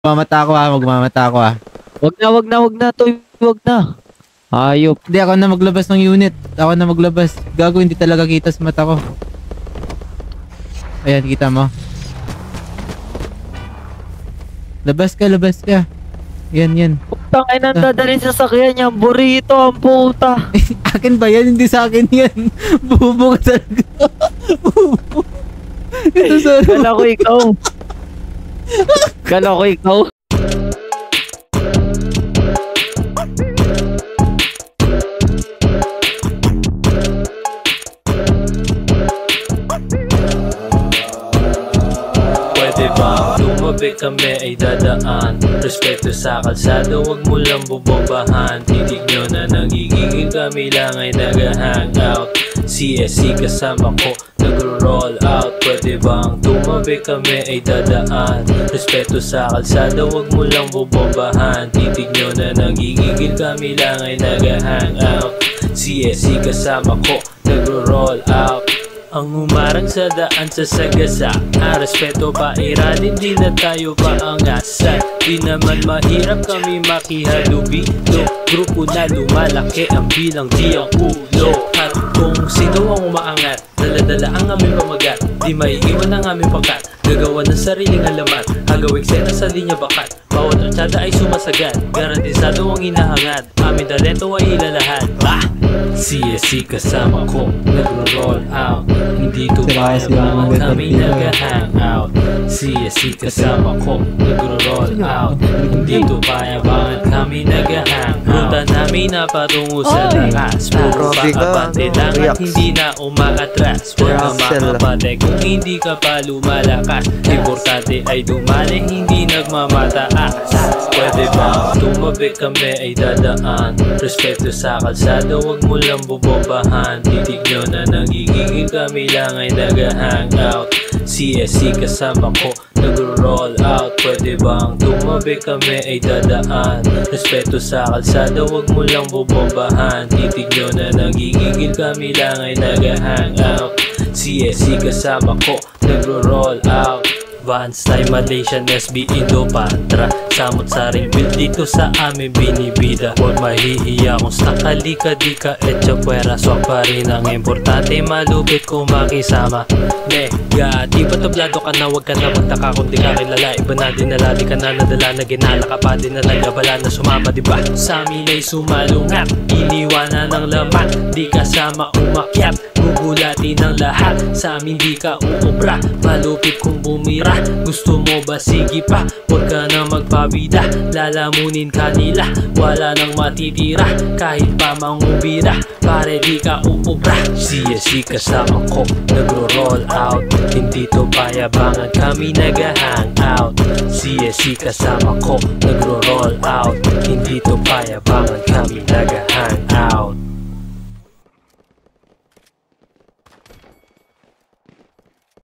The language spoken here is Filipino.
Magmamata ako ah, magmamata ako ah. Wag na, Toy. Wag na. Ayop. Hindi, ako na maglabas ng unit. Ako na maglabas. Gago, hindi talaga kita sa mata ko. Ayan, kita mo. Labas ka, labas ka. Yan. Putang ay nandadalhin sa sakyan niya. Burrito ang puta. Akin ba yan? Hindi sa akin yan. Bubo ka talaga. Bubo. Ito sa Kala ko ikaw. Kala ko ikaw. Pwede ba tumabi kami ay dadaan? Respeto sa kalsada, wag mo lang bubombahan. Titig nyo na nagigigil kami lang ay nag-hangout. CSC kasama ko nag-roll out. Pwede bang tumabi kami ay dadaan? Respeto sa kalsada, wag mo lang bubombahan. Titig nyo na nagigigil kami lang ay nag-hangout. CSC kasama ko nag-roll out. Ang umarang sa daan sa sagasa, respeto pa iralin, di na tayo paangasan. Di naman mahirap kami makihalubilo. Grupo na lumalaki ang bilang di ang ulo. At kung sino ang umaangat, daladala ang aming pamagat. Di maiiwan ang aming pangkat, gagawa ng sariling alamat. Hagawig sena sa linya bakat, bawat artsada ay sumasagat. Garantisado ang inahangat, aming talento ay ilalahad. CSC kasama ko nagro-roll out. Hindi to payabangan kami nag-hangout. CSC kasama ko nagro-roll out. Hindi to payabangan kami nag-hangout. Ruta namin na patungo sa lakas. Puro pakapante lang at hindi na umaatras. Huwag ka makapate kung hindi ka pa lumalakas. Importante ay dumali, hindi nagmamataas. Pwede ba tumabi kami ay dadaan? Respeto sa kalsada, wag mo lang bubombahan. Titig nyo na nagigigil kami lang ay nag-hangout. CSC kasama ko nag-roll out. Pwede bang tumabi kami ay dadaan? Respeto sa kalsada, wag mo lang bubombahan. Titig nyo na nagigigil kami lang ay nag-hangout. CSC kasama ko nag-roll out. Vans Time Malaysian SB Indo Patra, samot saring build dito sa amin binibida. Huwag mahihiya kung stakali ka di ka etcha puwera. Swak pa rin ang importante, malupit kung makisama. Nega, di ba tablado ka na, wag ka na magtaka kung di ka kilala. Iba na dinala, di ka na nadala, na ginala ka pa din na nagabala na sumama, diba? Sa amin ay sumalungat, iniwanan ng laman, di kasama umakyat. Gugulatin ang lahat, sa amin di ka uubra. Malupit kung bumira, gusto mo ba sige pa? Huwag ka na magpabida, lalamunin kanila, wala nang matitira. Kahit pa mangubira, pare di ka uubra. CSC kasama ko nagro-roll out. Hindi to payabangan kami nag-hangout. CSC kasama ko nagro-roll out. Hindi to payabangan kami nag-hangout.